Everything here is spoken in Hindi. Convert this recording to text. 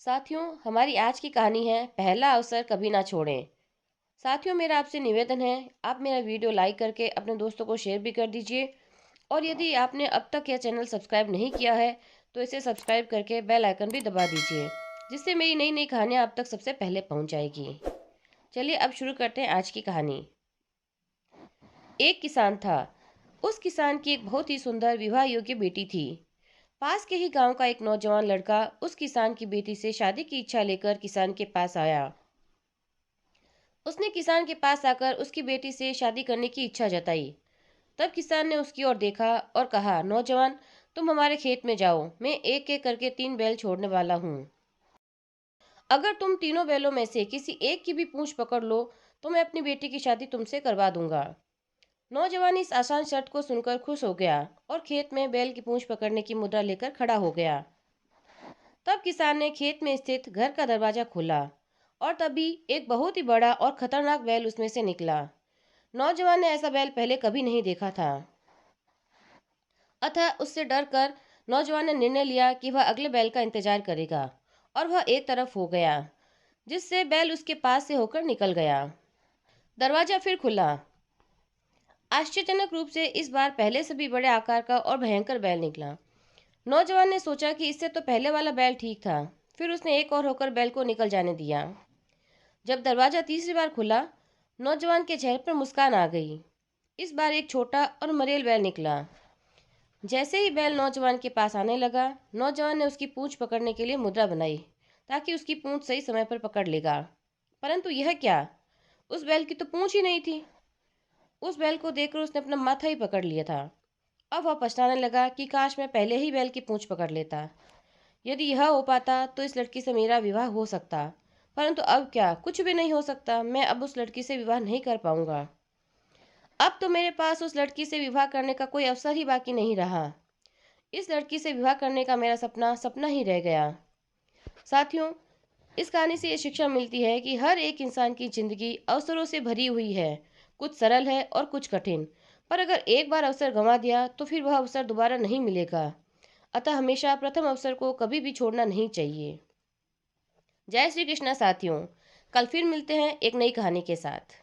साथियों, हमारी आज की कहानी है पहला अवसर कभी ना छोड़ें। साथियों, मेरा आपसे निवेदन है, आप मेरा वीडियो लाइक करके अपने दोस्तों को शेयर भी कर दीजिए। और यदि आपने अब तक यह चैनल सब्सक्राइब नहीं किया है तो इसे सब्सक्राइब करके बेल आइकन भी दबा दीजिए, जिससे मेरी नई नई कहानियाँ आप तक सबसे पहले पहुंच जाएगी। चलिए अब शुरू करते हैं आज की कहानी। एक किसान था। उस किसान की एक बहुत ही सुंदर विवाह योग्य बेटी थी। पास के ही गांव का एक नौजवान लड़का उस किसान की बेटी से शादी की इच्छा लेकर किसान के पास आया। उसने किसान के पास आकर उसकी बेटी से शादी करने की इच्छा जताई। तब किसान ने उसकी ओर देखा और कहा, नौजवान, तुम हमारे खेत में जाओ, मैं एक एक करके 3 बैल छोड़ने वाला हूँ। अगर तुम तीनों बैलों में से किसी एक की भी पूंछ पकड़ लो तो मैं अपनी बेटी की शादी तुमसे करवा दूंगा। नौजवान इस आसान शर्त को सुनकर खुश हो गया और खेत में बैल की पूंछ पकड़ने की मुद्रा लेकर खड़ा हो गया। तब किसान ने खेत में स्थित घर का दरवाजा खोला और तभी एक बहुत ही बड़ा और खतरनाक बैल उसमें से निकला। नौजवान ने ऐसा बैल पहले कभी नहीं देखा था। अतः उससे डर कर नौजवान ने निर्णय लिया कि वह अगले बैल का इंतजार करेगा, और वह एक तरफ हो गया, जिससे बैल उसके पास से होकर निकल गया। दरवाजा फिर खुला। आश्चर्यजनक रूप से इस बार पहले से भी बड़े आकार का और भयंकर बैल निकला। नौजवान ने सोचा कि इससे तो पहले वाला बैल ठीक था। फिर उसने एक और होकर बैल को निकल जाने दिया। जब दरवाजा तीसरी बार खुला, नौजवान के चेहरे पर मुस्कान आ गई। इस बार एक छोटा और मरेल बैल निकला। जैसे ही बैल नौजवान के पास आने लगा, नौजवान ने उसकी पूंछ पकड़ने के लिए मुद्रा बनाई, ताकि उसकी पूंछ सही समय पर पकड़ लेगा। परंतु यह क्या, उस बैल की तो पूंछ ही नहीं थी। उस बैल को देखकर उसने अपना माथा ही पकड़ लिया था। अब वह पछताने लगा कि काश मैं पहले ही बैल की पूंछ पकड़ लेता। यदि यह हो पाता तो इस लड़की से मेरा विवाह हो सकता। परंतु अब क्या, कुछ भी नहीं हो सकता। मैं अब उस लड़की से विवाह नहीं कर पाऊंगा। अब तो मेरे पास उस लड़की से विवाह करने का कोई अवसर ही बाकी नहीं रहा। इस लड़की से विवाह करने का मेरा सपना सपना ही रह गया। साथियों, इस कहानी से ये शिक्षा मिलती है कि हर एक इंसान की जिंदगी अवसरों से भरी हुई है। कुछ सरल है और कुछ कठिन। पर अगर एक बार अवसर गंवा दिया तो फिर वह अवसर दोबारा नहीं मिलेगा। अतः हमेशा प्रथम अवसर को कभी भी छोड़ना नहीं चाहिए। जय श्री कृष्णा साथियों। कल फिर मिलते हैं एक नई कहानी के साथ।